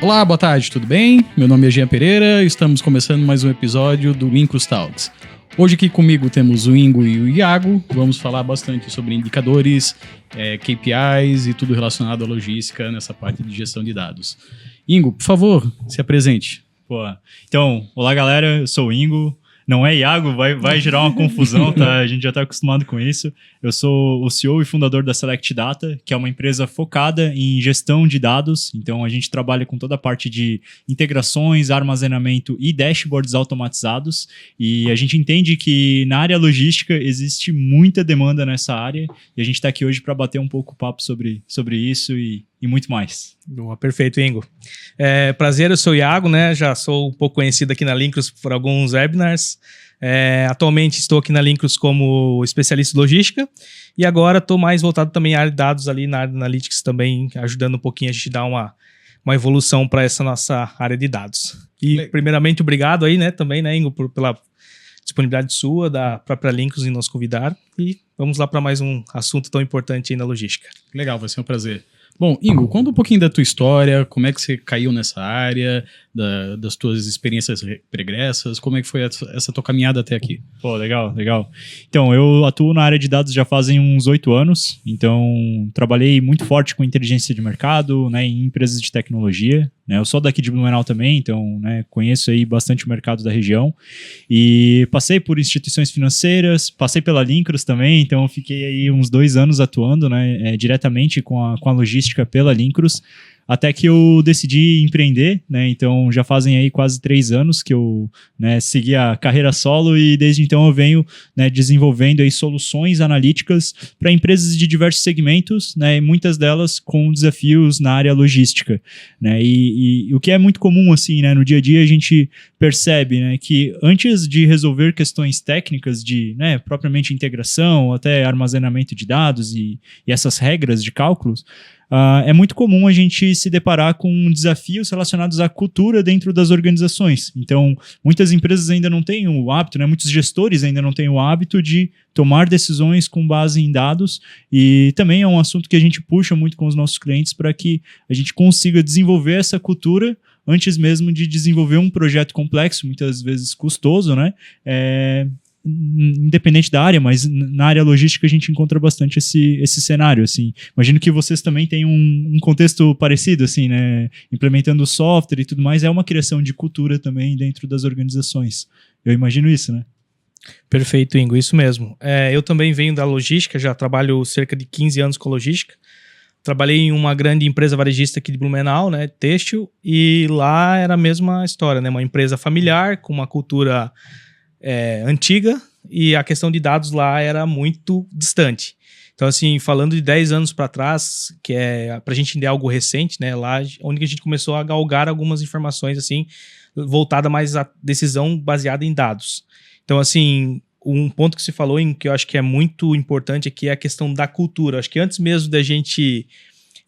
Olá, boa tarde, tudo bem? Meu nome é Jean Pereira, estamos começando mais um episódio do Lincros Talks. Hoje aqui comigo temos o Ingo e o Iago, vamos falar bastante sobre indicadores, KPIs e tudo relacionado à logística nessa parte de gestão de dados. Ingo, por favor, se apresente. Então, olá galera, eu sou o Ingo. Não é Iago, vai gerar uma confusão, tá? A gente já está acostumado com isso. Eu sou o CEO e fundador da Select Data, que é uma empresa focada em gestão de dados. Então, a gente trabalha com toda a parte de integrações, armazenamento e dashboards automatizados. E a gente entende que na área logística existe muita demanda nessa área. E a gente está aqui hoje para bater um pouco o papo sobre isso e muito mais. Boa, perfeito, Ingo. Prazer, eu sou o Iago, né? Já sou um pouco conhecido aqui na Lincros por alguns webinars. Atualmente estou aqui na Lincros como especialista em logística e agora estou mais voltado também à área de dados ali na área de Analytics também, ajudando um pouquinho a gente dar uma evolução para essa nossa área de dados. E primeiramente, obrigado aí, né, também, né, Ingo, pela disponibilidade sua, da própria Lincros em nos convidar. E vamos lá para mais um assunto tão importante aí na logística. Legal, vai ser um prazer. Bom, Ingo, conta um pouquinho da tua história, como é que você caiu nessa área, das tuas experiências pregressas, como é que foi essa tua caminhada até aqui? Legal. Então, eu atuo na área de dados já fazem uns 8 anos, então trabalhei muito forte com inteligência de mercado, né, em empresas de tecnologia, né, eu sou daqui de Blumenau também, então, né, conheço aí bastante o mercado da região e passei por instituições financeiras, passei pela Lincros também, então fiquei aí uns 2 anos atuando, né, diretamente com a logística pela Lincros, até que eu decidi empreender, né? Então já fazem aí quase 3 anos que eu, né, segui a carreira solo e desde então eu venho, né, desenvolvendo aí soluções analíticas para empresas de diversos segmentos, né, e muitas delas com desafios na área logística, né? E o que é muito comum assim, né, no dia a dia a gente percebe, né, que antes de resolver questões técnicas de, né, propriamente integração, até armazenamento de dados e essas regras de cálculos, é muito comum a gente se deparar com desafios relacionados à cultura dentro das organizações. Então, muitas empresas ainda não têm o hábito, né? Muitos gestores ainda não têm o hábito de tomar decisões com base em dados e também é um assunto que a gente puxa muito com os nossos clientes para que a gente consiga desenvolver essa cultura antes mesmo de desenvolver um projeto complexo, muitas vezes custoso, né? Independente da área, mas na área logística a gente encontra bastante esse cenário, assim. Imagino que vocês também têm um contexto parecido, assim, né? Implementando software e tudo mais, é uma criação de cultura também dentro das organizações. Eu imagino isso, né? Perfeito, Ingo, isso mesmo. Eu também venho da logística, já trabalho cerca de 15 anos com logística. Trabalhei em uma grande empresa varejista aqui de Blumenau, né, têxtil, e lá era a mesma história, né? Uma empresa familiar, com uma cultura antiga, e a questão de dados lá era muito distante. Então, assim, falando de 10 anos para trás, que é para a gente entender algo recente, né, lá onde a gente começou a galgar algumas informações, assim, voltada mais à decisão baseada em dados. Então, assim, um ponto que se falou que eu acho que é muito importante aqui é a questão da cultura. Acho que antes mesmo da gente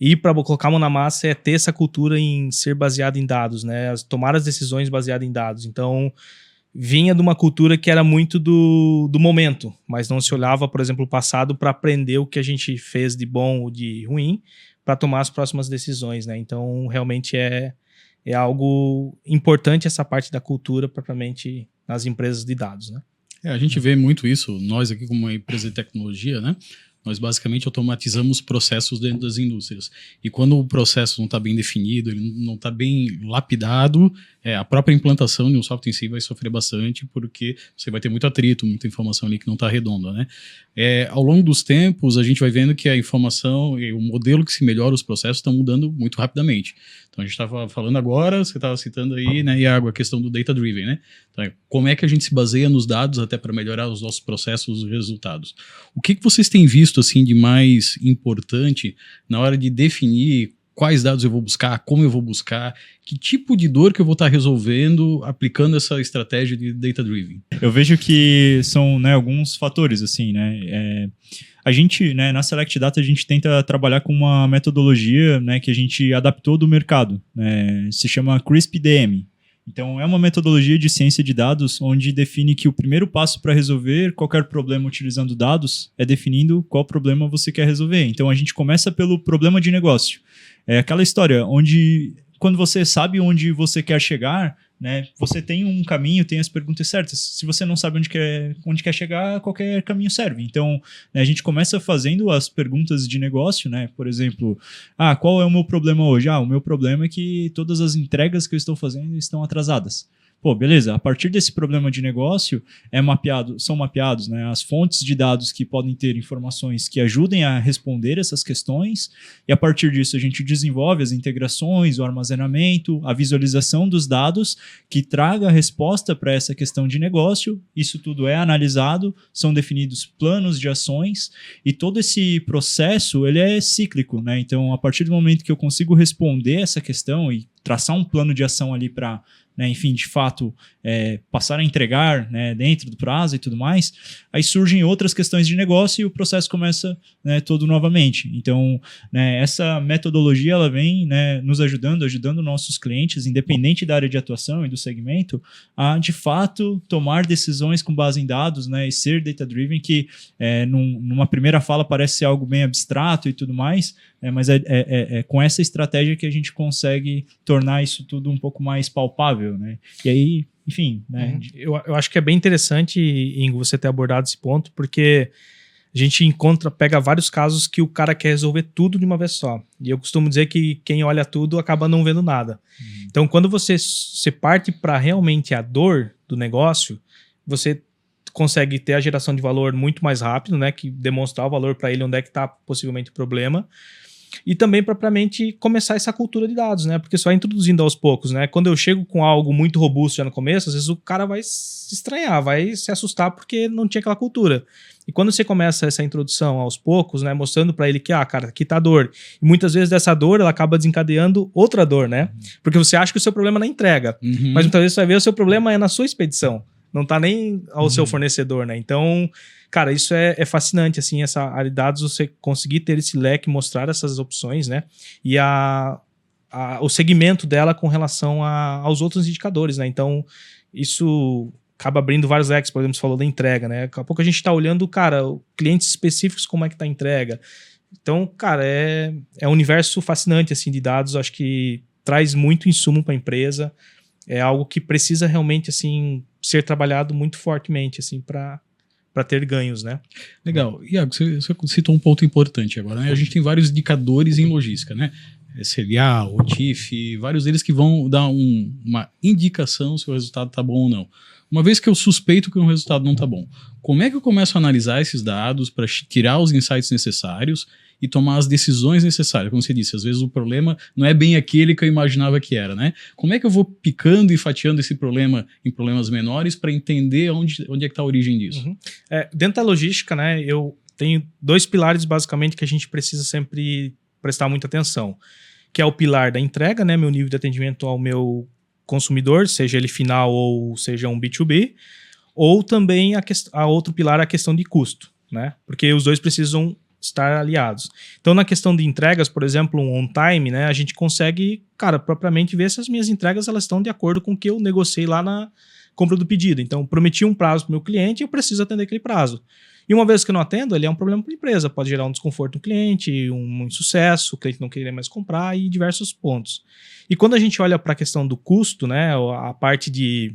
ir para colocar a mão na massa é ter essa cultura em ser baseado em dados, né, tomar as decisões baseadas em dados. Então, vinha de uma cultura que era muito do momento, mas não se olhava, por exemplo, o passado para aprender o que a gente fez de bom ou de ruim para tomar as próximas decisões, né? Então, realmente é algo importante essa parte da cultura propriamente nas empresas de dados, né? A gente vê muito isso, nós aqui como uma empresa de tecnologia, né? Nós basicamente automatizamos processos dentro das indústrias. E quando o processo não está bem definido, ele não está bem lapidado, a própria implantação de um software em si vai sofrer bastante, porque você vai ter muito atrito, muita informação ali que não está redonda, né? Ao longo dos tempos, a gente vai vendo que a informação e o modelo que se melhora os processos estão mudando muito rapidamente. Então, a gente estava falando agora, você estava citando aí, né, Iago, a questão do data-driven, né? Então, como é que a gente se baseia nos dados até para melhorar os nossos processos e resultados? O que vocês têm visto assim, de mais importante na hora de definir quais dados eu vou buscar, como eu vou buscar, que tipo de dor que eu vou estar resolvendo aplicando essa estratégia de data-driven? Eu vejo que são, né, alguns fatores, assim, né? A gente, né, na Select Data, a gente tenta trabalhar com uma metodologia, né, que a gente adaptou do mercado, né? Se chama CRISP-DM. Então, é uma metodologia de ciência de dados onde define que o primeiro passo para resolver qualquer problema utilizando dados é definindo qual problema você quer resolver. Então, a gente começa pelo problema de negócio. É aquela história onde quando você sabe onde você quer chegar, né, você tem um caminho, tem as perguntas certas. Se você não sabe onde quer chegar, qualquer caminho serve. Então, né, a gente começa fazendo as perguntas de negócio, né? Por exemplo, qual é o meu problema hoje? O meu problema é que todas as entregas que eu estou fazendo estão atrasadas. Pô, beleza, a partir desse problema de negócio são mapeados, né, as fontes de dados que podem ter informações que ajudem a responder essas questões, e a partir disso a gente desenvolve as integrações, o armazenamento, a visualização dos dados que traga a resposta para essa questão de negócio. Isso tudo é analisado, são definidos planos de ações, e todo esse processo ele é cíclico, né? Então, a partir do momento que eu consigo responder essa questão e traçar um plano de ação ali para, né, enfim, de fato, passar a entregar, né, dentro do prazo e tudo mais, aí surgem outras questões de negócio e o processo começa, né, todo novamente. Então, né, essa metodologia ela vem, né, nos ajudando nossos clientes, independente da área de atuação e do segmento, a, de fato, tomar decisões com base em dados, né, e ser data-driven, que numa primeira fala parece ser algo bem abstrato e tudo mais, mas é com essa estratégia que a gente consegue tornar isso tudo um pouco mais palpável, né? E aí, enfim, né? Eu acho que é bem interessante, Ingo, você ter abordado esse ponto, porque a gente pega vários casos que o cara quer resolver tudo de uma vez só. E eu costumo dizer que quem olha tudo acaba não vendo nada. Então, quando você parte para realmente a dor do negócio, você consegue ter a geração de valor muito mais rápido, né? Que demonstrar o valor para ele, onde é que está possivelmente o problema. E também propriamente começar essa cultura de dados, né? Porque só introduzindo aos poucos, né? Quando eu chego com algo muito robusto já no começo, às vezes o cara vai se estranhar, vai se assustar porque não tinha aquela cultura. E quando você começa essa introdução aos poucos, né? Mostrando para ele que, cara, aqui tá a dor. E muitas vezes dessa dor, ela acaba desencadeando outra dor, né? Porque você acha que o seu problema é na entrega. Mas muitas vezes você vai ver o seu problema é na sua expedição. Não tá nem ao seu fornecedor, né? Então, cara, isso é fascinante, assim, essa área de dados, você conseguir ter esse leque, mostrar essas opções, né? E o segmento dela com relação aos outros indicadores, né? Então, isso acaba abrindo vários leques, por exemplo, você falou da entrega, né? Daqui a pouco a gente tá olhando, cara, clientes específicos, como é que tá a entrega. Então, cara, é um universo fascinante, assim, de dados, acho que traz muito insumo para a empresa, é algo que precisa realmente, assim, ser trabalhado muito fortemente, assim, para ter ganhos, né? Legal. Iago, você citou um ponto importante agora, né? A gente tem vários indicadores em logística, né? SLA, OTIF, vários deles que vão dar uma indicação se o resultado está bom ou não. Uma vez que eu suspeito que um resultado não está bom, como é que eu começo a analisar esses dados para tirar os insights necessários e tomar as decisões necessárias? Como você disse, às vezes o problema não é bem aquele que eu imaginava que era, né? Como é que eu vou picando e fatiando esse problema em problemas menores para entender onde é que está a origem disso? Dentro da logística, né, eu tenho 2 pilares basicamente que a gente precisa sempre prestar muita atenção, que é o pilar da entrega, né, meu nível de atendimento ao meu consumidor, seja ele final ou seja um B2B, ou também a outro pilar, a questão de custo, né, porque os dois precisam estar aliados. Então, na questão de entregas, por exemplo, um on-time, né, a gente consegue, cara, propriamente ver se as minhas entregas elas estão de acordo com o que eu negociei lá na compra do pedido. Então, prometi um prazo para o meu cliente e eu preciso atender aquele prazo. E uma vez que eu não atendo, ele é um problema para a empresa, pode gerar um desconforto no cliente, um insucesso, o cliente não querer mais comprar e diversos pontos. E quando a gente olha para a questão do custo, né, a parte de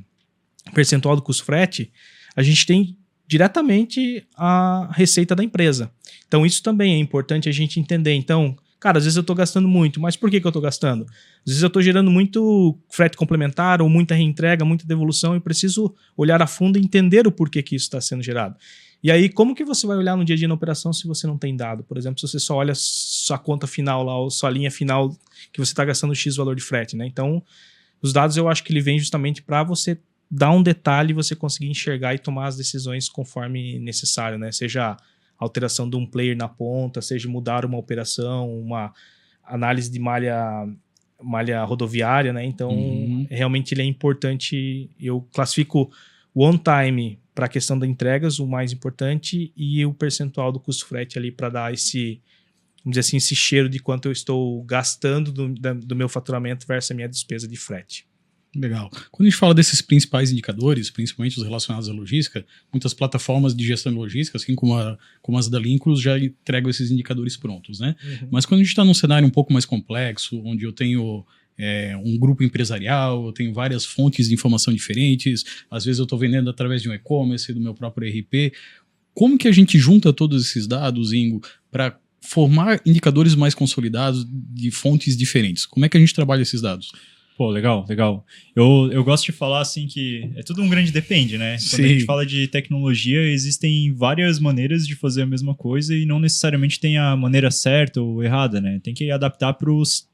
percentual do custo frete, a gente tem diretamente a receita da empresa. Então, isso também é importante a gente entender. Então, cara, às vezes eu estou gastando muito, mas por que eu estou gastando? Às vezes eu estou gerando muito frete complementar ou muita reentrega, muita devolução e preciso olhar a fundo e entender o porquê que isso está sendo gerado. E aí, como que você vai olhar no dia a dia na operação se você não tem dado? Por exemplo, se você só olha sua conta final lá, ou sua linha final que você está gastando X valor de frete, né? Então, os dados eu acho que ele vem justamente para você dar um detalhe e você conseguir enxergar e tomar as decisões conforme necessário, né? Seja alteração de um player na ponta, seja mudar uma operação, uma análise de malha rodoviária, né? Então, realmente ele é importante. Eu classifico o on-time para a questão das entregas, o mais importante, e o percentual do custo frete ali para dar esse, vamos dizer assim, esse cheiro de quanto eu estou gastando do meu faturamento versus a minha despesa de frete. Legal. Quando a gente fala desses principais indicadores, principalmente os relacionados à logística, muitas plataformas de gestão de logística, assim como as da Lincros, já entregam esses indicadores prontos, né? Mas quando a gente está num cenário um pouco mais complexo, onde eu tenho um grupo empresarial, eu tenho várias fontes de informação diferentes, às vezes eu estou vendendo através de um e-commerce, do meu próprio ERP. Como que a gente junta todos esses dados, Ingo, para formar indicadores mais consolidados de fontes diferentes? Como é que a gente trabalha esses dados? Pô, legal. Eu gosto de falar assim que é tudo um grande depende, né? Quando a gente fala de tecnologia, existem várias maneiras de fazer a mesma coisa e não necessariamente tem a maneira certa ou errada, né? Tem que adaptar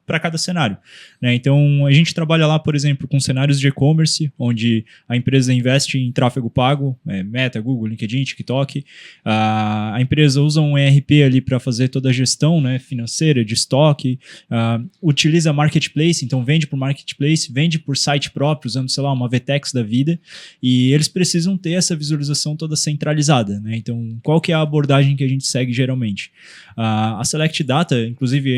para cada cenário, né? Então, a gente trabalha lá, por exemplo, com cenários de e-commerce, onde a empresa investe em tráfego pago, Meta, Google, LinkedIn, TikTok. A empresa usa um ERP ali para fazer toda a gestão, né, financeira, de estoque. Utiliza marketplace, então vende por marketplace, vende por site próprio, usando, sei lá, uma VTEX da vida. E eles precisam ter essa visualização toda centralizada, né? Então, qual que é a abordagem que a gente segue geralmente? A Select Data, inclusive,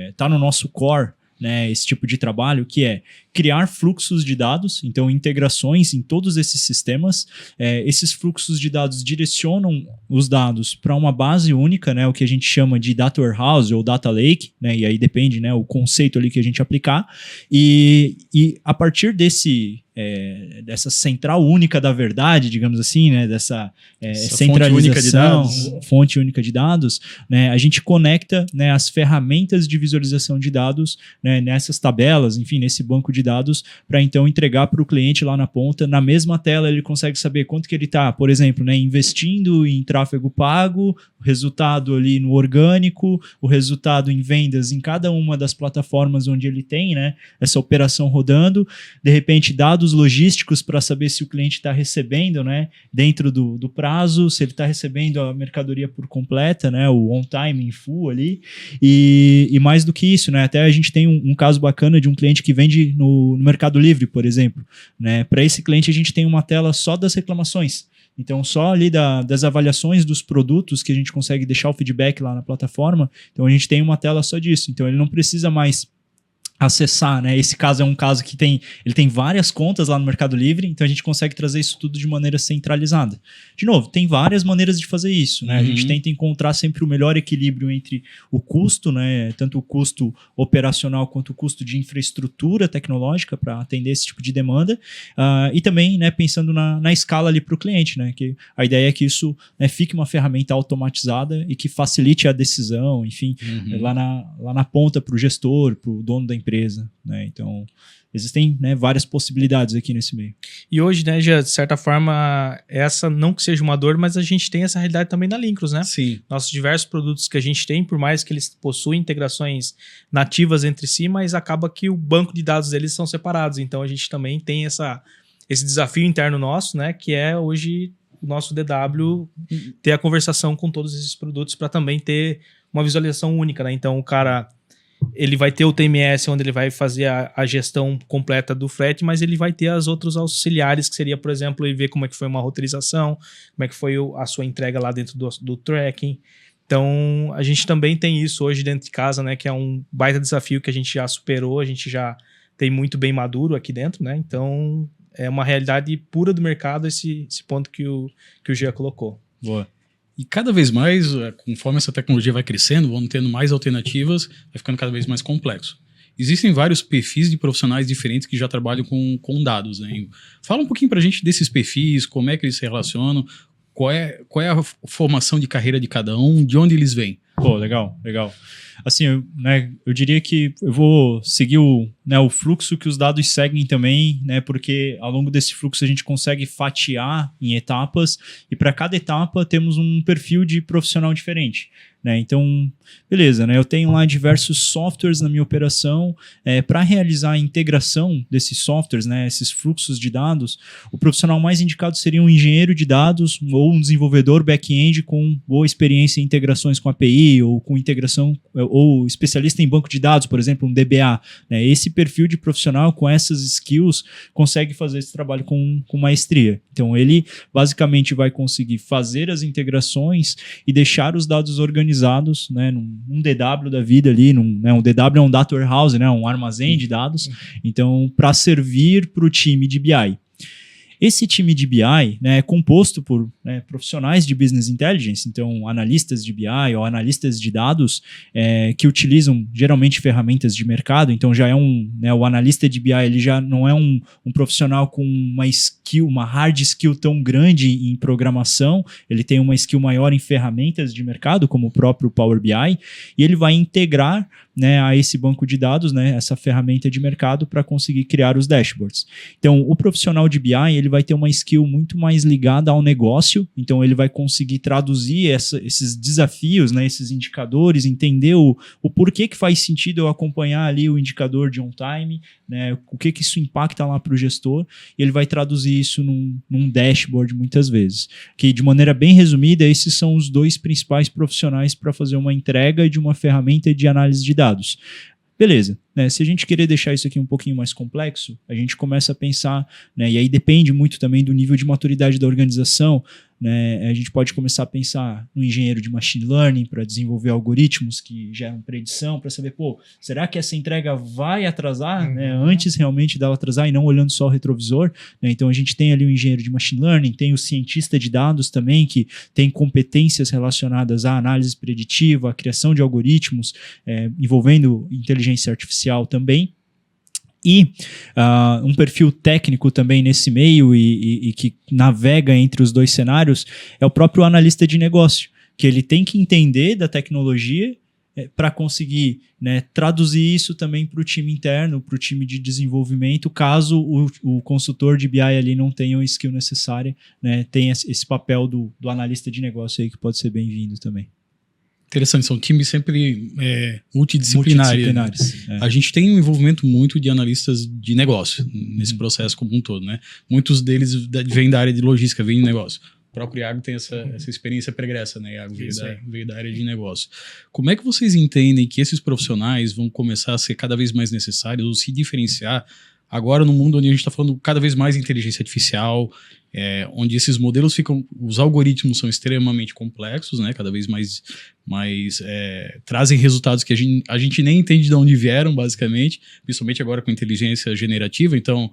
está no nosso core, né, esse tipo de trabalho, que é criar fluxos de dados, então integrações em todos esses sistemas. Esses fluxos de dados direcionam os dados para uma base única, né, o que a gente chama de Data Warehouse ou Data Lake, né, e aí depende, né, o conceito ali que a gente aplicar. E a partir dessa central única da verdade, digamos assim, né, dessa centralização, fonte única de dados, né, a gente conecta, né, as ferramentas de visualização de dados, né, nessas tabelas, enfim, nesse banco de dados, para então entregar para o cliente lá na ponta. Na mesma tela ele consegue saber quanto que ele está, por exemplo, né, investindo em tráfego pago, o resultado ali no orgânico, o resultado em vendas em cada uma das plataformas onde ele tem, né, essa operação rodando, de repente dados logísticos para saber se o cliente está recebendo, né, dentro do prazo, se ele está recebendo a mercadoria por completa, né, o on time in full ali, e mais do que isso, né, até a gente tem um caso bacana de um cliente que vende no Mercado Livre, por exemplo, né, para esse cliente a gente tem uma tela só das reclamações. Então, só ali das avaliações dos produtos que a gente consegue deixar o feedback lá na plataforma. Então, a gente tem uma tela só disso. Então, ele não precisa mais acessar, né? Esse caso é um caso que ele tem várias contas lá no Mercado Livre, então a gente consegue trazer isso tudo de maneira centralizada. De novo, tem várias maneiras de fazer isso, né? A gente tenta encontrar sempre o melhor equilíbrio entre o custo, né? Tanto o custo operacional quanto o custo de infraestrutura tecnológica para atender esse tipo de demanda, e também, né, pensando na escala ali para o cliente, né? Que a ideia é que isso, né, fique uma ferramenta automatizada e que facilite a decisão, enfim, lá na ponta para o gestor, para o dono da empresa. Né? Então, existem, né, várias possibilidades aqui nesse meio. E hoje, né, já, de certa forma, essa não que seja uma dor, mas a gente tem essa realidade também na Lincros, né? Sim. Nossos diversos produtos que a gente tem, por mais que eles possuem integrações nativas entre si, mas acaba que o banco de dados deles são separados. Então, a gente também tem esse desafio interno nosso, né, que é hoje o nosso DW ter a conversação com todos esses produtos para também ter uma visualização única, né? Então, o cara... ele vai ter o TMS, onde ele vai fazer a gestão completa do frete, mas ele vai ter as outros auxiliares, que seria, por exemplo, ele ver como é que foi uma roteirização, como é que foi a sua entrega lá dentro do tracking. Então, a gente também tem isso hoje dentro de casa, né, que é um baita desafio que a gente já superou, a gente já tem muito bem maduro aqui dentro, né? Então, é uma realidade pura do mercado esse ponto que o Gia colocou. Boa. E cada vez mais, conforme essa tecnologia vai crescendo, vamos tendo mais alternativas, vai ficando cada vez mais complexo. Existem vários perfis de profissionais diferentes que já trabalham com dados, né? Fala um pouquinho pra gente desses perfis, como é que eles se relacionam, qual é a formação de carreira de cada um, de onde eles vêm. Pô, legal. Assim, eu diria que eu vou seguir o fluxo que os dados seguem também, né? Porque ao longo desse fluxo a gente consegue fatiar em etapas e para cada etapa temos um perfil de profissional diferente, né? Então, beleza, né? Eu tenho lá diversos softwares na minha operação. Para realizar a integração desses softwares, né? Esses fluxos de dados, o profissional mais indicado seria um engenheiro de dados ou um desenvolvedor back-end com boa experiência em integrações com API ou com integração ou especialista em banco de dados, por exemplo, um DBA, né? Esse perfil de profissional com essas skills consegue fazer esse trabalho com maestria. Então, ele basicamente vai conseguir fazer as integrações e deixar os dados organizados, né, num DW da vida ali, um DW é um data warehouse, né, um armazém de dados, então, para servir para o time de BI. Esse time de BI, né, é composto por, né, profissionais de Business Intelligence, então analistas de BI ou analistas de dados que utilizam geralmente ferramentas de mercado. Então já é né, o analista de BI ele já não é um profissional com uma skill, uma hard skill tão grande em programação, ele tem uma skill maior em ferramentas de mercado, como o próprio Power BI, e ele vai integrar, né, a esse banco de dados, né, essa ferramenta de mercado para conseguir criar os dashboards. Então, o profissional de BI ele vai ter uma skill muito mais ligada ao negócio, então ele vai conseguir traduzir esses desafios, né, esses indicadores, entender o porquê que faz sentido eu acompanhar ali o indicador de on time, né, o que isso impacta lá para o gestor, e ele vai traduzir isso num dashboard muitas vezes. Que, de maneira bem resumida, esses são os dois principais profissionais para fazer uma entrega de uma ferramenta de análise de dados. Beleza, né? Se a gente querer deixar isso aqui um pouquinho mais complexo, a gente começa a pensar, né, e aí depende muito também do nível de maturidade da organização, né, a gente pode começar a pensar no engenheiro de machine learning para desenvolver algoritmos que geram predição, para saber, será que essa entrega vai atrasar, né, antes realmente dela atrasar e não olhando só o retrovisor, né? Então a gente tem ali o engenheiro de machine learning, tem o cientista de dados também, que tem competências relacionadas à análise preditiva, à criação de algoritmos, envolvendo inteligência artificial também. E um perfil técnico também nesse meio e que navega entre os dois cenários é o próprio analista de negócio, que ele tem que entender da tecnologia para conseguir, né, traduzir isso também para o time interno, para o time de desenvolvimento, caso o consultor de BI ali não tenha a skill necessária, né, tem esse papel do analista de negócio aí que pode ser bem-vindo também. Interessante, são times sempre multidisciplinares. A gente tem um envolvimento muito de analistas de negócio nesse processo como um todo, né? Muitos deles vêm da área de logística, vêm de negócio. O próprio Iago tem essa experiência pregressa, né? Iago veio da área de negócio. Como é que vocês entendem que esses profissionais vão começar a ser cada vez mais necessários ou se diferenciar agora no mundo onde a gente está falando cada vez mais de inteligência artificial, onde esses modelos os algoritmos são extremamente complexos, né? Cada vez mais trazem resultados que a gente nem entende de onde vieram, basicamente, principalmente agora com inteligência generativa. Então,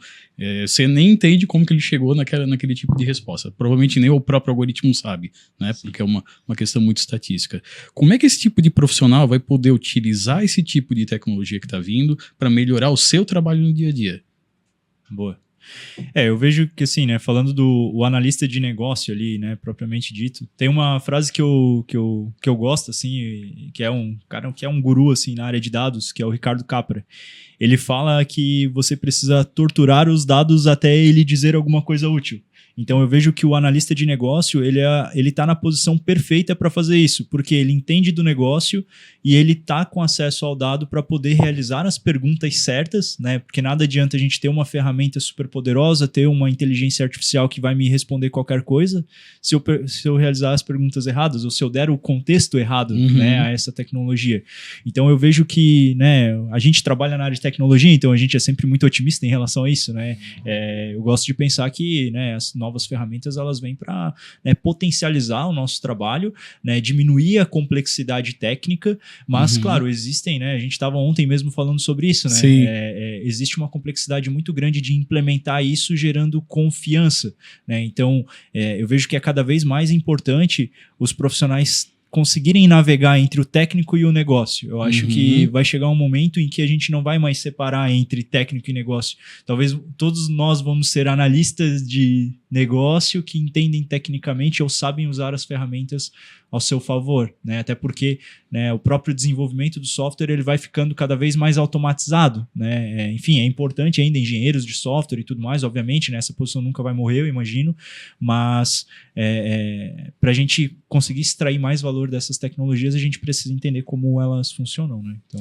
você nem entende como que ele chegou naquele tipo de resposta. Provavelmente nem o próprio algoritmo sabe, né? Porque é uma questão muito estatística. Como é que esse tipo de profissional vai poder utilizar esse tipo de tecnologia que está vindo para melhorar o seu trabalho no dia a dia? Boa. Eu vejo que assim, né, falando do analista de negócio ali, né, propriamente dito, tem uma frase que eu gosto, assim, que é um cara que é um guru, assim, na área de dados, que é o Ricardo Capra. Ele fala que você precisa torturar os dados até ele dizer alguma coisa útil. Então eu vejo que o analista de negócio, ele tá na posição perfeita para fazer isso, porque ele entende do negócio e ele tá com acesso ao dado para poder realizar as perguntas certas, né? Porque nada adianta a gente ter uma ferramenta super poderosa, ter uma inteligência artificial que vai me responder qualquer coisa, se eu realizar as perguntas erradas, ou se eu der o contexto errado, né, a essa tecnologia. Então eu vejo que, né, a gente trabalha na área de tecnologia, então a gente é sempre muito otimista em relação a isso, né? Eu gosto de pensar que, né, as novas ferramentas elas vêm para, né, potencializar o nosso trabalho, né, diminuir a complexidade técnica, mas claro, existem, né, a gente estava ontem mesmo falando sobre isso, né, existe uma complexidade muito grande de implementar isso gerando confiança, né, então eu vejo que é cada vez mais importante os profissionais conseguirem navegar entre o técnico e o negócio. Eu acho que vai chegar um momento em que a gente não vai mais separar entre técnico e negócio. Talvez todos nós vamos ser analistas de negócio que entendem tecnicamente ou sabem usar as ferramentas ao seu favor, né? Até porque, né, o próprio desenvolvimento do software ele vai ficando cada vez mais automatizado, né? Enfim, é importante ainda engenheiros de software e tudo mais, obviamente, né? Essa posição nunca vai morrer, eu imagino, mas para a gente conseguir extrair mais valor dessas tecnologias, a gente precisa entender como elas funcionam, né? Então,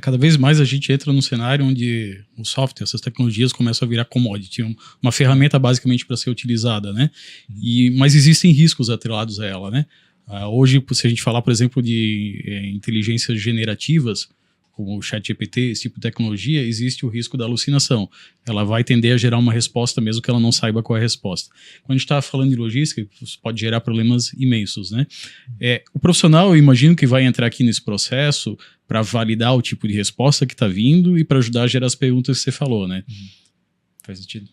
cada vez mais a gente entra num cenário onde o software, essas tecnologias começam a virar commodity, uma ferramenta basicamente para ser utilizada, né? Mas existem riscos atrelados a ela, né? Hoje, se a gente falar, por exemplo, de inteligências generativas, como o ChatGPT, esse tipo de tecnologia, existe o risco da alucinação. Ela vai tender a gerar uma resposta mesmo que ela não saiba qual é a resposta. Quando a gente está falando de logística, isso pode gerar problemas imensos, né? O profissional, eu imagino que vai entrar aqui nesse processo para validar o tipo de resposta que está vindo e para ajudar a gerar as perguntas que você falou, né? Faz sentido.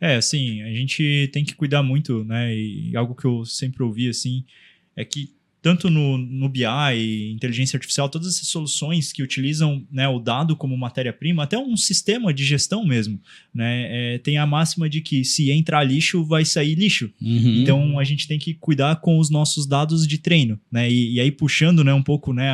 Assim, a gente tem que cuidar muito, né? E algo que eu sempre ouvi, assim, é que tanto no BI, inteligência artificial, todas essas soluções que utilizam, né, o dado como matéria-prima, até um sistema de gestão mesmo, né, tem a máxima de que se entrar lixo, vai sair lixo. Uhum. Então, a gente tem que cuidar com os nossos dados de treino, né, e aí puxando, né, um pouco, né,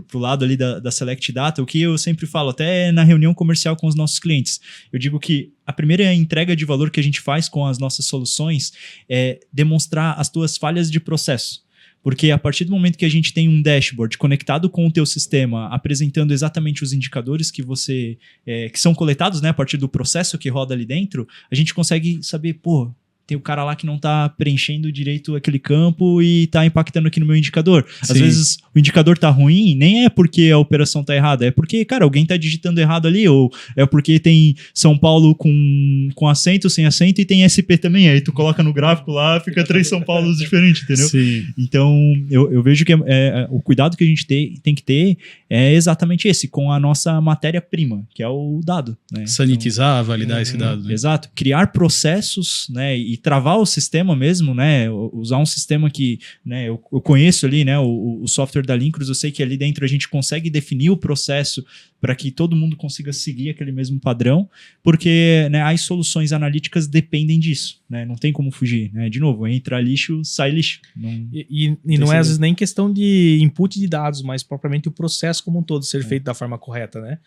pro lado ali da Select Data, o que eu sempre falo, até na reunião comercial com os nossos clientes, eu digo que a primeira entrega de valor que a gente faz com as nossas soluções é demonstrar as tuas falhas de processo. Porque a partir do momento que a gente tem um dashboard conectado com o teu sistema, apresentando exatamente os indicadores que que são coletados, né, a partir do processo que roda ali dentro, a gente consegue saber, tem o cara lá que não está preenchendo direito aquele campo e está impactando aqui no meu indicador. Sim. Às vezes o indicador está ruim, nem é porque a operação está errada, é porque, cara, alguém está digitando errado ali, ou é porque tem São Paulo com acento, sem acento, e tem SP também. Aí tu coloca no gráfico lá, fica 3 São Paulos diferentes, entendeu? Sim. Então, eu vejo que o cuidado que a gente tem que ter é exatamente esse, com a nossa matéria-prima, que é o dado. Né? Sanitizar, validar esse dado. Né? Exato. Criar processos, né, e travar o sistema mesmo, né, usar um sistema que, né, eu conheço ali, né, o software da Lincros, eu sei que ali dentro a gente consegue definir o processo para que todo mundo consiga seguir aquele mesmo padrão, porque, né, as soluções analíticas dependem disso, né, não tem como fugir, né, de novo, entra lixo, sai lixo. E não é às vezes nem questão de input de dados, mas propriamente o processo como um todo ser feito da forma correta, né?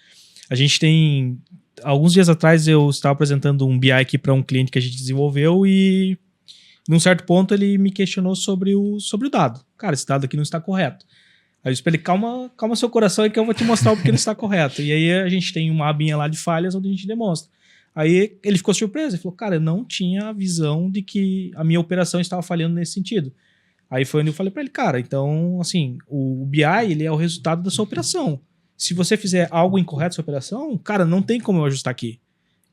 A gente tem... Alguns dias atrás eu estava apresentando um BI aqui para um cliente que a gente desenvolveu e num certo ponto ele me questionou sobre o dado. Cara, esse dado aqui não está correto. Aí eu disse para ele, calma seu coração aí que eu vou te mostrar o porquê não está correto. E aí a gente tem uma abinha lá de falhas onde a gente demonstra. Aí ele ficou surpreso, ele falou, cara, eu não tinha a visão de que a minha operação estava falhando nesse sentido. Aí foi onde eu falei para ele, cara, então assim, o BI ele é o resultado da sua operação. Se você fizer algo incorreto na sua operação, cara, não tem como eu ajustar aqui.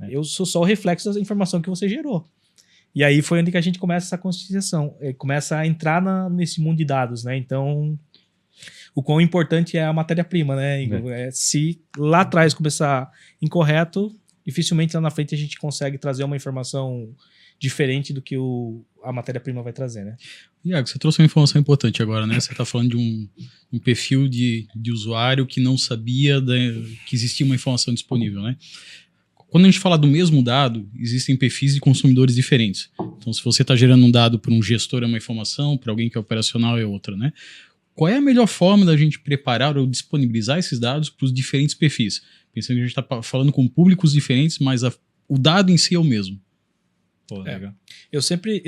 Eu sou só o reflexo da informação que você gerou. E aí foi onde que a gente começa essa conscientização, começa a entrar nesse mundo de dados, né? Então, o quão importante é a matéria-prima, né? Se lá atrás começar incorreto, dificilmente lá na frente a gente consegue trazer uma informação diferente do que a matéria-prima vai trazer, né? Iago, você trouxe uma informação importante agora, né? Você está falando de um perfil de usuário que não sabia que existia uma informação disponível, né? Quando a gente fala do mesmo dado, existem perfis de consumidores diferentes. Então, se você está gerando um dado para um gestor é uma informação, para alguém que é operacional é outra, né? Qual é a melhor forma da gente preparar ou disponibilizar esses dados para os diferentes perfis? Pensando que a gente está falando com públicos diferentes, mas o dado em si é o mesmo. Legal. Eu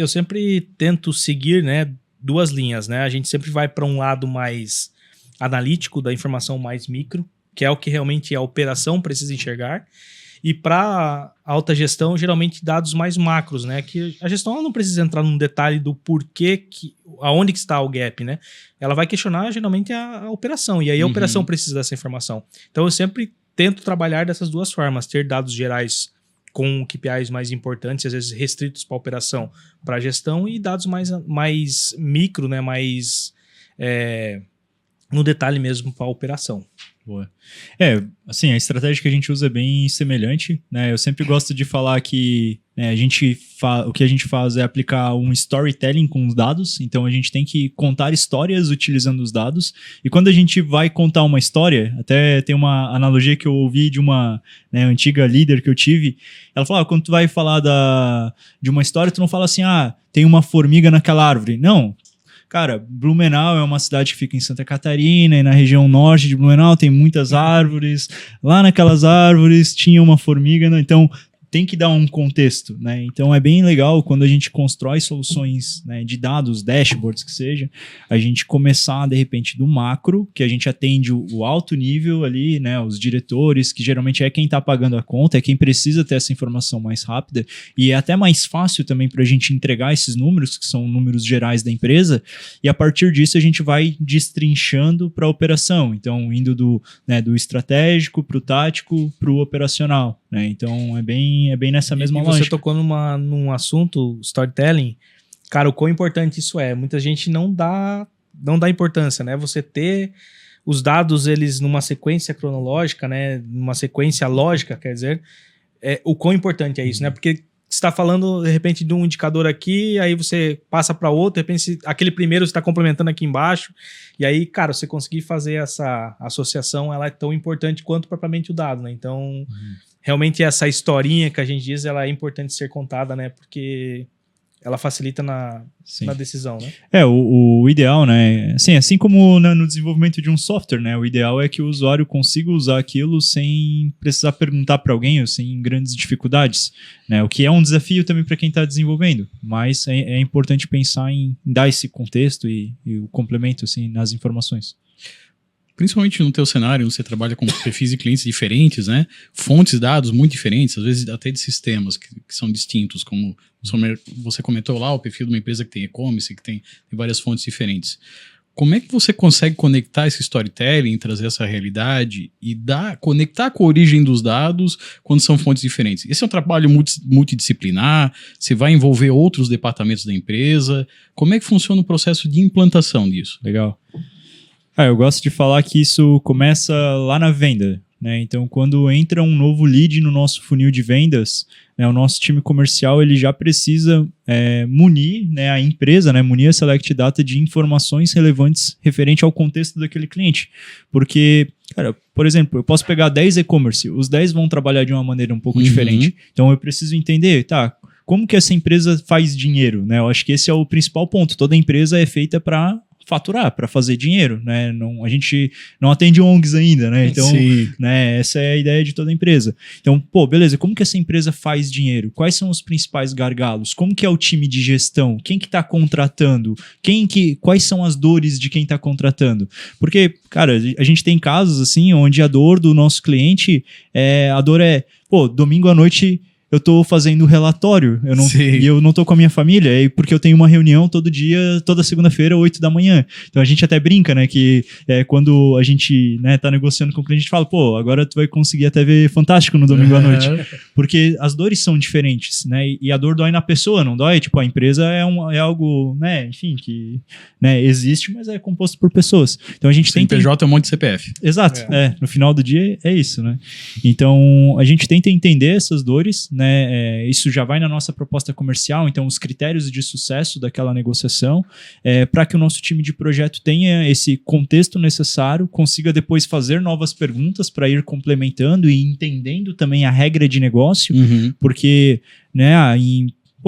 sempre tento seguir, né, 2 linhas, né? A gente sempre vai para um lado mais analítico da informação mais micro, que é o que realmente a operação precisa enxergar, e para alta gestão, geralmente dados mais macros, né? Que a gestão ela não precisa entrar num detalhe do porquê, aonde que está o gap, né? Ela vai questionar geralmente a operação, e aí a operação precisa dessa informação. Então eu sempre tento trabalhar dessas 2 formas, ter dados gerais com KPIs mais importantes, às vezes restritos para a operação, para a gestão, e dados mais micro, né, mais no detalhe mesmo para a operação. Boa. Assim, a estratégia que a gente usa é bem semelhante, né? Eu sempre gosto de falar que, né, o que a gente faz é aplicar um storytelling com os dados, então a gente tem que contar histórias utilizando os dados, e quando a gente vai contar uma história, até tem uma analogia que eu ouvi de uma, né, antiga líder que eu tive, ela falava, quando tu vai falar de uma história, tu não fala assim, tem uma formiga naquela árvore. Não. Cara, Blumenau é uma cidade que fica em Santa Catarina, e na região norte de Blumenau tem muitas árvores. Lá naquelas árvores tinha uma formiga, né? Então tem que dar um contexto, né? Então é bem legal quando a gente constrói soluções, né, de dados, dashboards que seja, a gente começar de repente do macro, que a gente atende o alto nível ali, né, os diretores, que geralmente é quem está pagando a conta, é quem precisa ter essa informação mais rápida, e é até mais fácil também para a gente entregar esses números, que são números gerais da empresa, e a partir disso a gente vai destrinchando para a operação, então indo do estratégico para o tático para o operacional, né? Então é bem nessa mesma lógica. Você tocou num assunto, storytelling, cara, o quão importante isso é. Muita gente não dá importância, né? Você ter os dados, eles numa sequência cronológica, né? Numa sequência lógica, quer dizer, o quão importante é isso, né? Porque você está falando, de repente, de um indicador aqui, aí você passa para outro, de repente, aquele primeiro você está complementando aqui embaixo, e aí, cara, você conseguir fazer essa associação, ela é tão importante quanto propriamente o dado, né? Então, realmente essa historinha que a gente diz, ela é importante ser contada, né? Porque ela facilita na decisão, né? O ideal, né? Assim como no desenvolvimento de um software, né? O ideal é que o usuário consiga usar aquilo sem precisar perguntar para alguém ou sem grandes dificuldades, né? O que é um desafio também para quem está desenvolvendo, mas é importante pensar em dar esse contexto e o complemento, assim, nas informações. Principalmente no teu cenário, você trabalha com perfis de clientes diferentes, né? Fontes de dados muito diferentes, às vezes até de sistemas que são distintos, como você comentou lá, o perfil de uma empresa que tem e-commerce, que tem várias fontes diferentes. Como é que você consegue conectar esse storytelling, trazer essa realidade e conectar com a origem dos dados quando são fontes diferentes? Esse é um trabalho multidisciplinar, você vai envolver outros departamentos da empresa. Como é que funciona o processo de implantação disso? Legal. Eu gosto de falar que isso começa lá na venda, né? Então, quando entra um novo lead no nosso funil de vendas, né, o nosso time comercial ele já precisa munir, né, a empresa, né, munir a Select Data de informações relevantes referente ao contexto daquele cliente. Porque, cara, por exemplo, eu posso pegar 10 e-commerce, os 10 vão trabalhar de uma maneira um pouco diferente. Então, eu preciso entender, como que essa empresa faz dinheiro, né? Eu acho que esse é o principal ponto. Toda empresa é feita para faturar, para fazer dinheiro, né? A gente não atende ONGs ainda, né? Então, né, essa é a ideia de toda empresa. Então, beleza, como que essa empresa faz dinheiro? Quais são os principais gargalos? Como que é o time de gestão? Quem que tá contratando? Quais são as dores de quem tá contratando? Porque, cara, a gente tem casos assim, onde a dor do nosso cliente, domingo à noite eu tô fazendo relatório, e eu não tô com a minha família, porque eu tenho uma reunião todo dia, toda segunda-feira, 8 da manhã. Então a gente até brinca, né, que quando a gente, né, tá negociando com o cliente, a gente fala, agora tu vai conseguir até ver Fantástico no domingo à noite. Porque as dores são diferentes, né, e a dor dói na pessoa, não dói, tipo, a empresa é algo, né, enfim, que, né, existe, mas é composto por pessoas. Então a gente CNPJ é um monte de CPF. Exato, no final do dia é isso, né. Então a gente tenta entender essas dores, né, isso já vai na nossa proposta comercial, então os critérios de sucesso daquela negociação, para que o nosso time de projeto tenha esse contexto necessário, consiga depois fazer novas perguntas para ir complementando e entendendo também a regra de negócio, porque, né,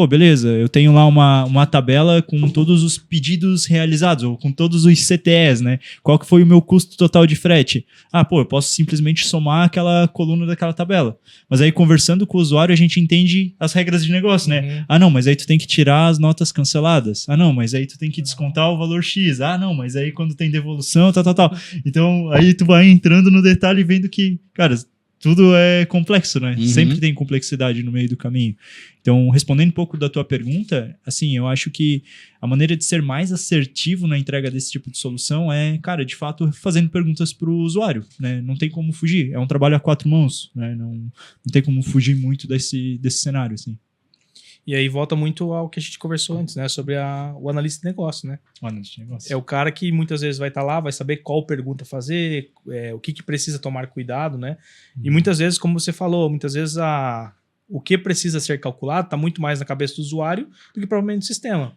beleza, eu tenho lá uma tabela com todos os pedidos realizados, ou com todos os CTEs, né? Qual que foi o meu custo total de frete? Eu posso simplesmente somar aquela coluna daquela tabela. Mas aí, conversando com o usuário, a gente entende as regras de negócio, né? Não, mas aí tu tem que tirar as notas canceladas. Não, mas aí tu tem que descontar o valor X. Não, mas aí quando tem devolução, tal. Então, aí tu vai entrando no detalhe e vendo que, cara, tudo é complexo, né? Sempre tem complexidade no meio do caminho. Então, respondendo um pouco da tua pergunta, assim, eu acho que a maneira de ser mais assertivo na entrega desse tipo de solução é, cara, de fato, fazendo perguntas para o usuário, né? Não tem como fugir. É um trabalho a 4 mãos, né? Não tem como fugir muito desse cenário, assim. E aí volta muito ao que a gente conversou antes, né? Sobre o analista de negócio, né? O analista de negócio. É o cara que muitas vezes vai estar lá, vai saber qual pergunta fazer, o que precisa tomar cuidado, né? E muitas vezes, como você falou, muitas vezes o que precisa ser calculado está muito mais na cabeça do usuário do que provavelmente no sistema.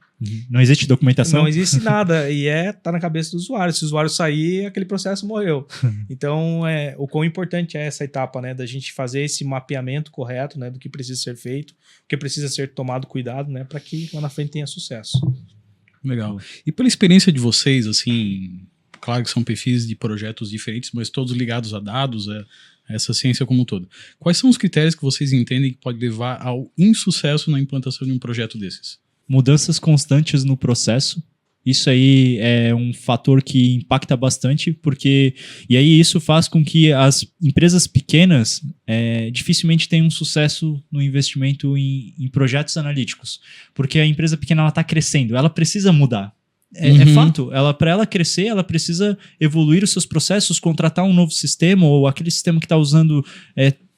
Não existe documentação? Não existe nada. E tá na cabeça do usuário. Se o usuário sair, aquele processo morreu. Então, o quão importante é essa etapa, né? Da gente fazer esse mapeamento correto, né? Do que precisa ser feito, o que precisa ser tomado cuidado, né? Para que lá na frente tenha sucesso. Legal. E pela experiência de vocês, assim, claro que são perfis de projetos diferentes, mas todos ligados a dados, essa ciência como um todo. Quais são os critérios que vocês entendem que pode levar ao insucesso na implantação de um projeto desses? Mudanças constantes no processo. Isso aí é um fator que impacta bastante, porque... E aí isso faz com que as empresas pequenas dificilmente tenham sucesso no investimento em projetos analíticos. Porque a empresa pequena está crescendo, ela precisa mudar. É fato, para ela crescer, ela precisa evoluir os seus processos, contratar um novo sistema, ou aquele sistema que está usando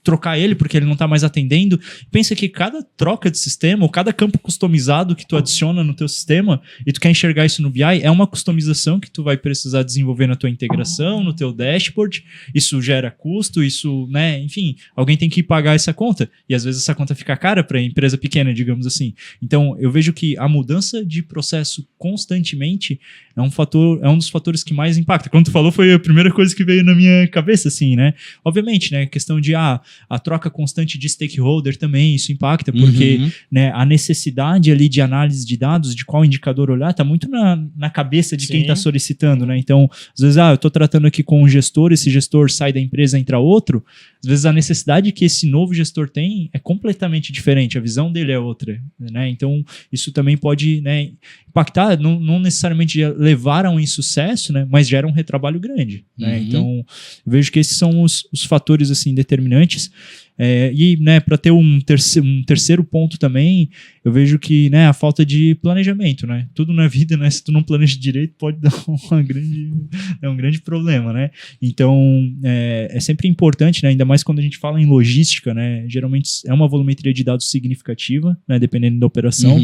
trocar ele porque ele não está mais atendendo. Pensa que cada troca de sistema, ou cada campo customizado que tu adiciona no teu sistema, e tu quer enxergar isso no BI, é uma customização que tu vai precisar desenvolver na tua integração, no teu dashboard. Isso gera custo, isso, né? Enfim, alguém tem que pagar essa conta. E às vezes essa conta fica cara para empresa pequena, digamos assim. Então, eu vejo que a mudança de processo constantemente é um dos fatores que mais impacta. Quando tu falou, foi a primeira coisa que veio na minha cabeça, assim, né? Obviamente, né? Questão de a troca constante de stakeholder também, isso impacta, porque né, a necessidade ali de análise de dados, de qual indicador olhar, está muito na cabeça de quem está solicitando, né? Então, às vezes, eu estou tratando aqui com um gestor, esse gestor sai da empresa, entra outro, às vezes a necessidade que esse novo gestor tem é completamente diferente, a visão dele é outra, né? Então, isso também pode, né, impactar, não necessariamente levar a um insucesso, né, mas gera um retrabalho grande, né? Então, eu vejo que esses são os fatores assim, determinantes. E, né, para ter um terceiro ponto também, eu vejo que, né, a falta de planejamento, né? Tudo na vida, né, se tu não planeja direito, pode dar um grande problema, né? Então, é sempre importante, né, ainda mais quando a gente fala em logística, né? Geralmente é uma volumetria de dados significativa, né, dependendo da operação.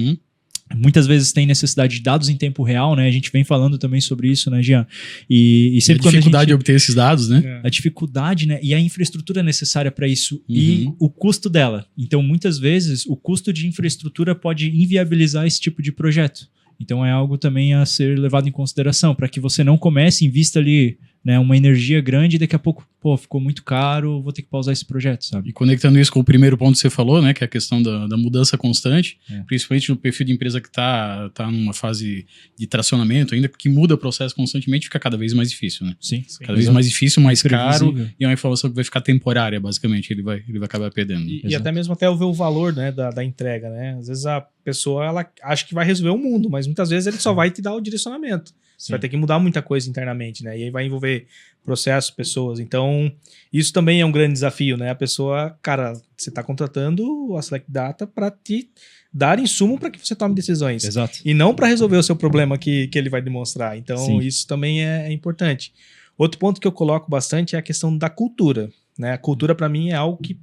Muitas vezes tem necessidade de dados em tempo real, né? A gente vem falando também sobre isso, né, Jean? E sempre a dificuldade de obter esses dados, né? A dificuldade, né? E a infraestrutura necessária para isso e o custo dela. Então, muitas vezes, o custo de infraestrutura pode inviabilizar esse tipo de projeto. Então, é algo também a ser levado em consideração, para que você não comece, invista ali, né, uma energia grande e daqui a pouco, ficou muito caro, vou ter que pausar esse projeto, sabe? E conectando isso com o primeiro ponto que você falou, né, que é a questão da mudança constante, principalmente no perfil de empresa que tá numa fase de tracionamento ainda, que muda o processo constantemente, fica cada vez mais difícil, né? Sim. Cada vez mais difícil, mais caro, e é uma informação que vai ficar temporária, basicamente, ele vai acabar perdendo. E até mesmo até eu ver o valor, né, da entrega, né? Às vezes a pessoa, ela acha que vai resolver o mundo, mas muitas vezes ele só vai te dar o direcionamento. Você vai ter que mudar muita coisa internamente, né? E aí vai envolver processos, pessoas. Então, isso também é um grande desafio, né? A pessoa, cara, você está contratando a Select Data para te dar insumo para que você tome decisões. Exato. E não para resolver o seu problema que ele vai demonstrar. Então, isso também é importante. Outro ponto que eu coloco bastante é a questão da cultura, né? A cultura, para mim, é algo que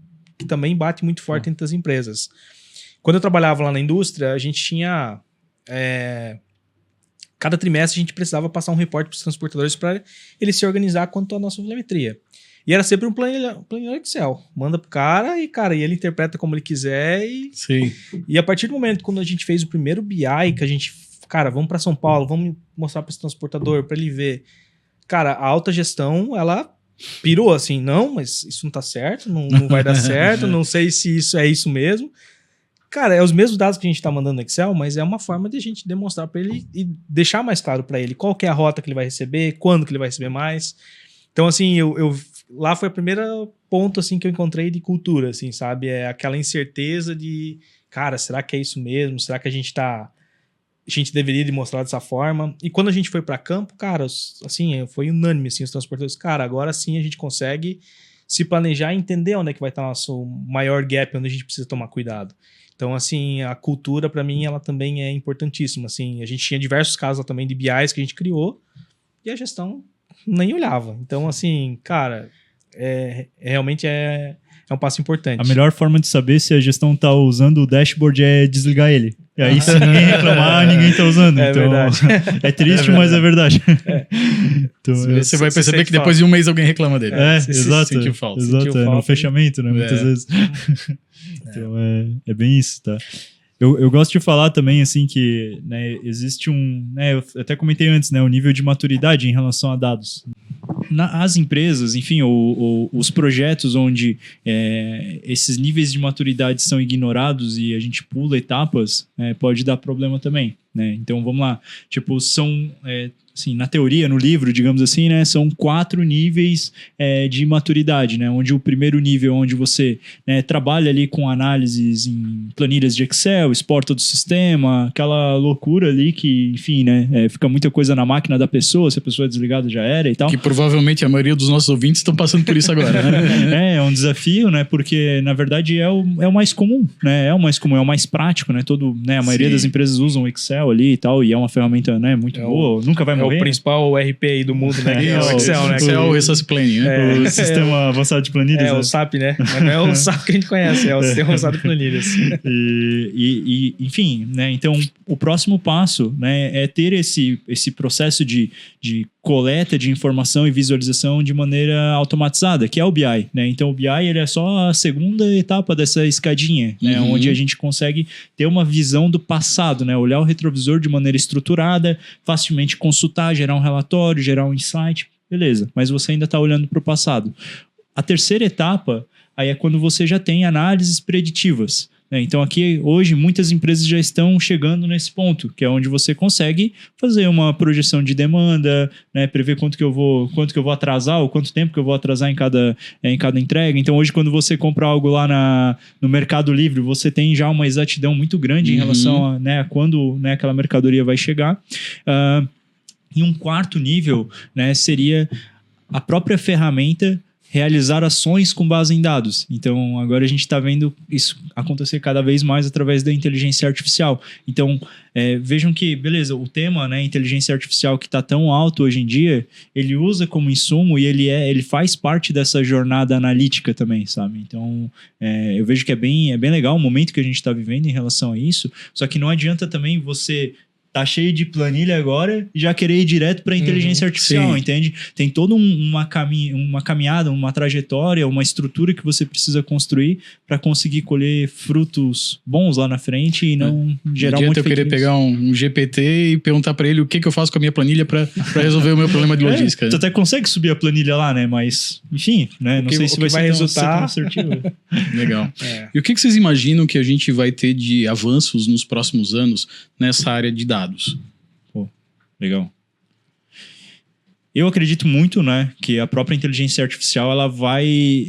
também bate muito forte entre as empresas. Quando eu trabalhava lá na indústria, a gente tinha... Cada trimestre a gente precisava passar um reporte para os transportadores para eles se organizar quanto à nossa volumetria. E era sempre um planilhar Excel. Manda pro cara e ele interpreta como ele quiser. E a partir do momento quando a gente fez o primeiro BI, que a gente, vamos para São Paulo, vamos mostrar para esse transportador, para ele ver. Cara, a alta gestão, ela pirou assim, não, mas isso não tá certo, não vai dar certo, não sei se isso é isso mesmo. Cara, é os mesmos dados que a gente está mandando no Excel, mas é uma forma de a gente demonstrar para ele e deixar mais claro para ele qual que é a rota que ele vai receber, quando que ele vai receber mais. Então, assim, lá foi o primeiro ponto assim, que eu encontrei de cultura, assim, sabe? É aquela incerteza de, cara, será que é isso mesmo? Será que a gente deveria demonstrar dessa forma? E quando a gente foi para campo, cara, assim, foi unânime, assim, os transportadores, cara, agora sim a gente consegue se planejar e entender onde é que vai estar nosso maior gap, onde a gente precisa tomar cuidado. Então, assim, a cultura, para mim, ela também é importantíssima. Assim, a gente tinha diversos casos lá também de BIs que a gente criou e a gestão nem olhava. Então, assim, cara, realmente é um passo importante. A melhor forma de saber se a gestão tá usando o dashboard é desligar ele. E aí, se ninguém reclamar, ninguém tá usando. É então, verdade. É triste, mas é verdade. Então, você vai perceber que depois de um mês alguém reclama dele. Exato. Sentiu falta. Exato, no fechamento, né? Muitas vezes. Então, é bem isso, tá? Eu gosto de falar também, assim, que, né, existe né, eu até comentei antes, né, o nível de maturidade em relação a dados. As empresas, enfim, os projetos onde esses níveis de maturidade são ignorados e a gente pula etapas, pode dar problema também, né? Então, vamos lá. Tipo, são... assim, na teoria, no livro, digamos assim, né, são 4 níveis de maturidade, né, onde o primeiro nível, onde você trabalha ali com análises em planilhas de Excel, exporta do sistema, aquela loucura ali que, enfim, né, fica muita coisa na máquina da pessoa, se a pessoa é desligada já era e tal. Que provavelmente a maioria dos nossos ouvintes estão passando por isso agora, né? É um desafio, né? Porque, na verdade, é o mais comum, né? É o mais comum, é o mais prático, né? A maioria das empresas usam o Excel ali e tal, e é uma ferramenta, né, muito boa, nunca vai morrer. É o principal RP aí do mundo, né? É o Excel, né? Excel, o Resource Planning, né? O Sistema Avançado de Planilhas. O SAP, né? Não é o SAP que a gente conhece, é o Sistema Avançado de Planilhas. Enfim, né? Então, o próximo passo, né, é ter esse processo de coleta de informação e visualização de maneira automatizada, que é o BI, né? Então, o BI ele é só a segunda etapa dessa escadinha, né? Onde a gente consegue ter uma visão do passado, né? Olhar o retrovisor de maneira estruturada, facilmente consultar, gerar um relatório, gerar um insight, beleza. Mas você ainda está olhando para o passado. A terceira etapa aí é quando você já tem análises preditivas. Então aqui hoje muitas empresas já estão chegando nesse ponto, que é onde você consegue fazer uma projeção de demanda, né, prever quanto que eu vou atrasar ou quanto tempo que eu vou atrasar em cada entrega. Então hoje quando você compra algo lá no Mercado Livre, você tem já uma exatidão muito grande em relação a, né, a quando, né, aquela mercadoria vai chegar. E um quarto nível, né, seria a própria ferramenta realizar ações com base em dados. Então, agora a gente está vendo isso acontecer cada vez mais através da inteligência artificial. Então, vejam que, beleza, o tema, né, inteligência artificial que está tão alto hoje em dia, ele usa como insumo e ele faz parte dessa jornada analítica também, sabe? Então, eu vejo que é bem legal o momento que a gente está vivendo em relação a isso, só que não adianta também você tá cheio de planilha agora e já querer ir direto para a inteligência artificial, entende? Tem toda uma caminhada, uma trajetória, uma estrutura que você precisa construir para conseguir colher frutos bons lá na frente e não gerar muito. Eu querer pegar um GPT e perguntar para ele o que eu faço com a minha planilha para resolver o meu problema de logística. Tu até consegue subir a planilha lá, né? Mas, enfim, né? Não sei se vai ser tão assertivo. Legal. E o que vocês imaginam que a gente vai ter de avanços nos próximos anos nessa área de dados? Pô, legal. Eu acredito muito, né, que a própria inteligência artificial ela vai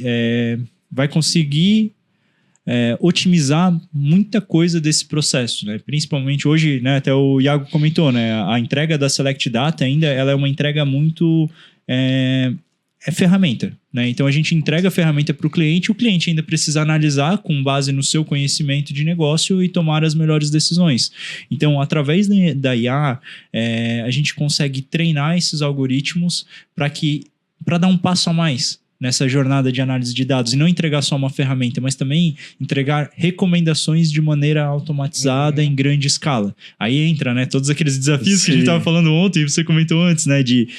conseguir otimizar muita coisa desse processo, né? Principalmente hoje, né, até o Iago comentou, né, a entrega da Select Data ainda ela é uma entrega muito ferramenta, né? Então a gente entrega a ferramenta para o cliente ainda precisa analisar com base no seu conhecimento de negócio e tomar as melhores decisões. Então, através da IA, a gente consegue treinar esses algoritmos para dar um passo a mais nessa jornada de análise de dados e não entregar só uma ferramenta, mas também entregar recomendações de maneira automatizada em grande escala. Aí entra, né, todos aqueles desafios que a gente estava falando ontem e você comentou antes, né, de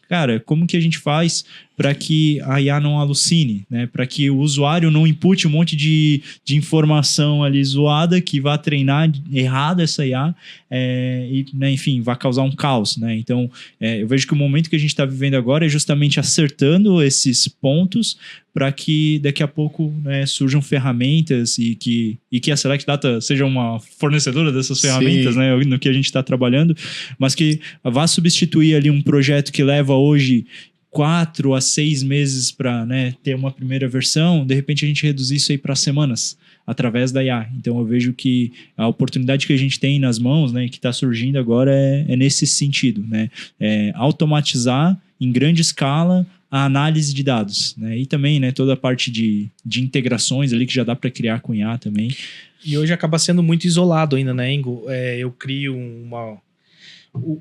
cara, como que a gente faz para que a IA não alucine, né? Para que o usuário não inpute um monte de informação ali zoada que vá treinar errado essa IA e, né, enfim, vai causar um caos, né? Então, eu vejo que o momento que a gente está vivendo agora é justamente acertando esses pontos para que daqui a pouco, né, surjam ferramentas e que a Select Data seja uma fornecedora dessas ferramentas, né, no que a gente está trabalhando, mas que vá substituir ali um projeto que leva hoje 4 a 6 meses para, né, ter uma primeira versão, de repente a gente reduzir isso aí para semanas através da IA. Então eu vejo que a oportunidade que a gente tem nas mãos, né, que está surgindo agora é nesse sentido, né, automatizar em grande escala a análise de dados, né, e também, né, toda a parte de integrações ali que já dá para criar com IA também. E hoje acaba sendo muito isolado ainda, né, Ingo? Eu crio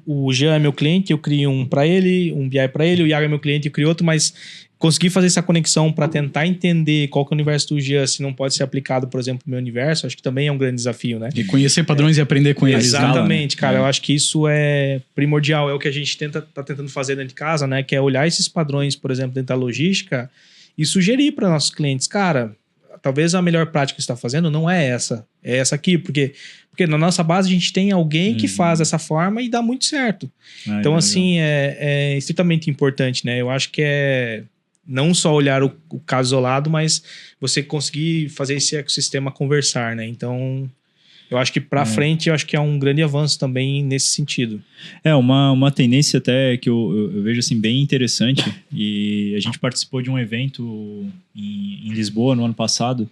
o Jean é meu cliente, eu crio um para ele, um BI para ele, o Iago é meu cliente, eu crio outro, mas conseguir fazer essa conexão para tentar entender qual que é o universo do Jean, se não pode ser aplicado, por exemplo, no meu universo, acho que também é um grande desafio, né? E conhecer padrões e aprender com eles. Exatamente, cara, eu acho que isso é primordial, é o que a gente tá tentando fazer dentro de casa, né? Que é olhar esses padrões, por exemplo, dentro da logística e sugerir para nossos clientes, cara, talvez a melhor prática que você está fazendo não é essa, é essa aqui, porque na nossa base a gente tem alguém que faz dessa forma e dá muito certo. Então, assim, é estritamente importante, né? Eu acho que é não só olhar o caso isolado, mas você conseguir fazer esse ecossistema conversar, né? Então, eu acho que para frente, eu acho que é um grande avanço também nesse sentido. Uma tendência até que eu vejo assim, bem interessante, e a gente participou de um evento em Lisboa no ano passado,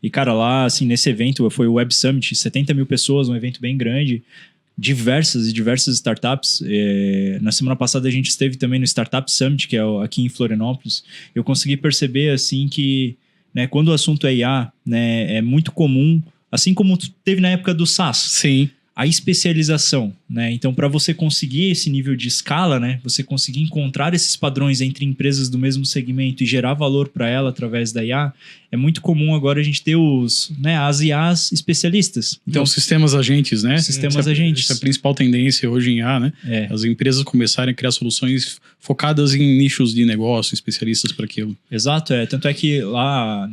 e cara, lá assim, nesse evento foi o Web Summit, 70 mil pessoas, um evento bem grande. diversas startups. Na semana passada a gente esteve também no Startup Summit, que é aqui em Florianópolis. Eu consegui perceber assim que, né, quando o assunto é IA, né, é muito comum, assim como teve na época do SaaS. Sim. A especialização, né? Então, para você conseguir esse nível de escala, né? Você conseguir encontrar esses padrões entre empresas do mesmo segmento e gerar valor para ela através da IA, é muito comum agora a gente ter as IAs especialistas. Então, os sistemas agentes, né? Sistemas agentes. Essa é a principal tendência hoje em IA, né? As empresas começarem a criar soluções focadas em nichos de negócio, especialistas para aquilo. Exato, Tanto é que lá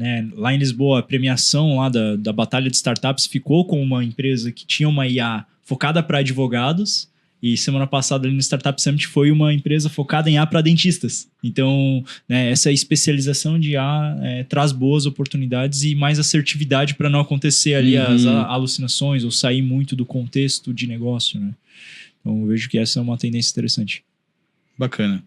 em Lisboa, a premiação lá da Batalha de Startups ficou com uma empresa que tinha uma IA focada para advogados, e semana passada ali no Startup Summit foi uma empresa focada em IA para dentistas. Então, né, essa especialização de IA traz boas oportunidades e mais assertividade para não acontecer ali as alucinações ou sair muito do contexto de negócio, né? Então, eu vejo que essa é uma tendência interessante. Bacana.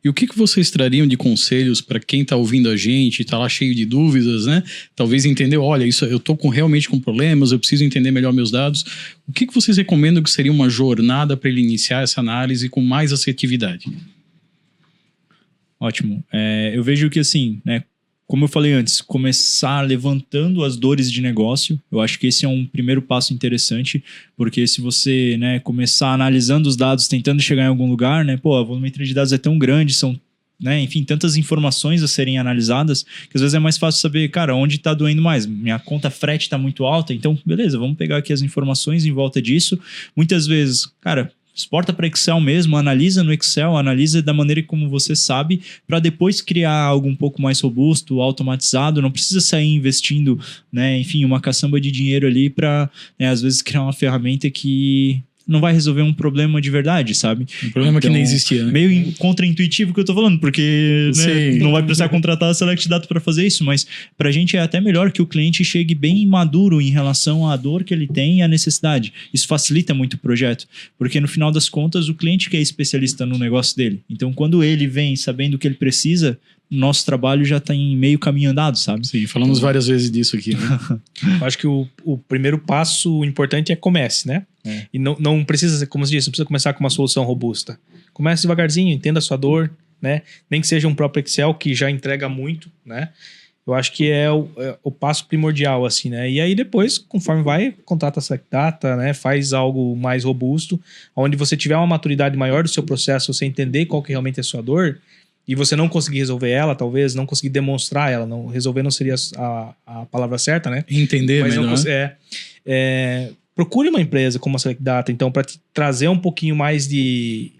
E o que vocês trariam de conselhos para quem está ouvindo a gente, está lá cheio de dúvidas, né? Talvez entender, olha, isso eu estou realmente com problemas, eu preciso entender melhor meus dados. O que vocês recomendam que seria uma jornada para ele iniciar essa análise com mais assertividade? Ótimo. Eu vejo que assim, né? Como eu falei antes, começar levantando as dores de negócio. Eu acho que esse é um primeiro passo interessante, porque se você, né, começar analisando os dados, tentando chegar em algum lugar, né, a volumetria de dados é tão grande, são, né, enfim, tantas informações a serem analisadas, que às vezes é mais fácil saber, cara, onde está doendo mais. Minha conta frete está muito alta, então, beleza, vamos pegar aqui as informações em volta disso. Muitas vezes, cara, exporta para Excel mesmo, analisa no Excel, analisa da maneira como você sabe, para depois criar algo um pouco mais robusto, automatizado. Não precisa sair investindo, né, enfim, uma caçamba de dinheiro ali para, né, às vezes, criar uma ferramenta que não vai resolver um problema de verdade, sabe? Um problema que nem existia, né? Meio contra-intuitivo que eu tô falando, porque, né, não vai precisar contratar a Select Data para fazer isso, mas pra gente é até melhor que o cliente chegue bem maduro em relação à dor que ele tem e à necessidade. Isso facilita muito o projeto, porque no final das contas o cliente que é especialista no negócio dele. Então, quando ele vem sabendo o que ele precisa, nosso trabalho já está em meio caminho andado, sabe? Sim, falamos várias vezes disso aqui, né? Eu acho que o primeiro passo importante é comece, né? E não precisa, como você disse, não precisa começar com uma solução robusta. Comece devagarzinho, entenda a sua dor, né? Nem que seja um próprio Excel, que já entrega muito, né? Eu acho que é o passo primordial, assim, né? E aí depois, conforme vai, contrata a Select Data, né? Faz algo mais robusto, onde você tiver uma maturidade maior do seu processo, você entender qual que realmente é a sua dor, e você não conseguir resolver ela, talvez, não conseguir demonstrar ela, não, resolver não seria a palavra certa, né? Entender mas melhor. Procure uma empresa como a Select Data, então, para te trazer um pouquinho mais de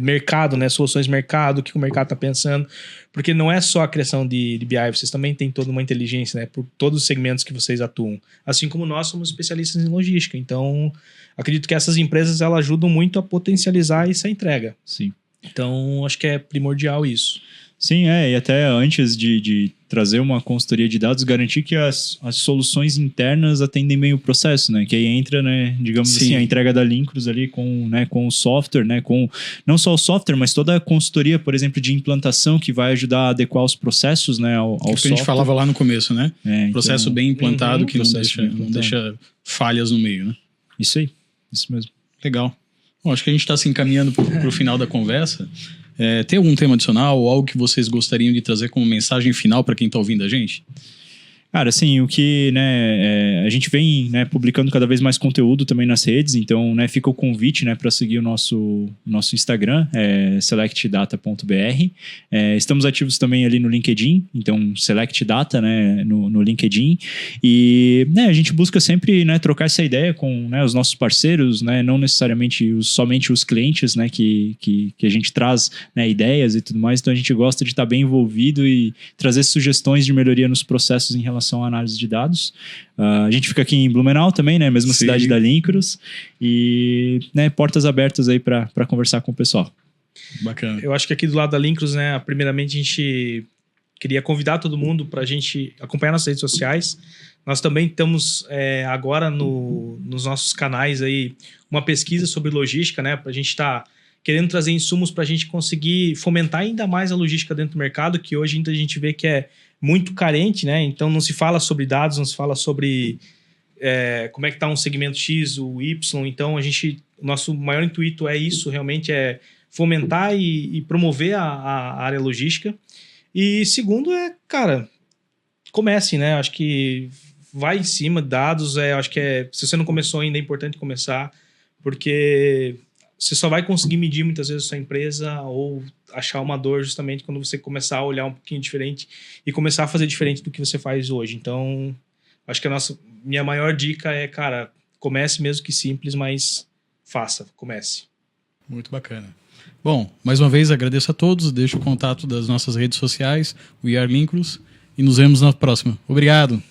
mercado, né? Soluções de mercado, o que o mercado está pensando, porque não é só a criação de BI, vocês também têm toda uma inteligência, né? Por todos os segmentos que vocês atuam, assim como nós somos especialistas em logística, então acredito que essas empresas elas ajudam muito a potencializar essa entrega. Sim. Então, acho que é primordial isso. Sim, e até antes de trazer uma consultoria de dados, garantir que as soluções internas atendem bem o processo, né? Que aí entra, né, digamos assim, a entrega da Linkros ali com o software, né? Com não só o software, mas toda a consultoria, por exemplo, de implantação que vai ajudar a adequar os processos, né, ao software. Que a gente falava lá no começo, né? Processo então, bem implantado que não deixa falhas no meio, né? Isso aí, isso mesmo. Legal. Bom, acho que a gente está se encaminhando para o final da conversa. Tem algum tema adicional ou algo que vocês gostariam de trazer como mensagem final para quem está ouvindo a gente? Cara, assim, o que, né, a gente vem, né, publicando cada vez mais conteúdo também nas redes, então, né, fica o convite, né, para seguir o nosso Instagram, selectdata.br. Estamos ativos também ali no LinkedIn, então Select Data, né, no LinkedIn. E, né, a gente busca sempre, né, trocar essa ideia com, né, os nossos parceiros, né, não necessariamente somente os clientes, né, que a gente traz, né, ideias e tudo mais. Então a gente gosta de estar bem envolvido e trazer sugestões de melhoria nos processos em relação à análise de dados. A gente fica aqui em Blumenau também, né? Mesma cidade da Linkros. E, né, portas abertas aí para conversar com o pessoal. Bacana. Eu acho que aqui do lado da Linkros, né? Primeiramente, a gente queria convidar todo mundo para a gente acompanhar nas redes sociais. Nós também estamos agora nos nossos canais aí uma pesquisa sobre logística, né? Para a gente estar querendo trazer insumos para a gente conseguir fomentar ainda mais a logística dentro do mercado, que hoje ainda a gente vê que é muito carente, né? Então não se fala sobre dados, não se fala sobre como é que está um segmento X, o Y. Então, nosso maior intuito é isso, realmente é fomentar e promover a área logística. E segundo cara, comece, né? Acho que vai em cima, dados, acho que se você não começou ainda, é importante começar, porque você só vai conseguir medir muitas vezes a sua empresa ou achar uma dor justamente quando você começar a olhar um pouquinho diferente e começar a fazer diferente do que você faz hoje. Então, acho que minha maior dica é, cara, comece mesmo que simples, mas comece. Muito bacana. Bom, mais uma vez agradeço a todos, deixo o contato das nossas redes sociais, o We Are Lincros, e nos vemos na próxima. Obrigado!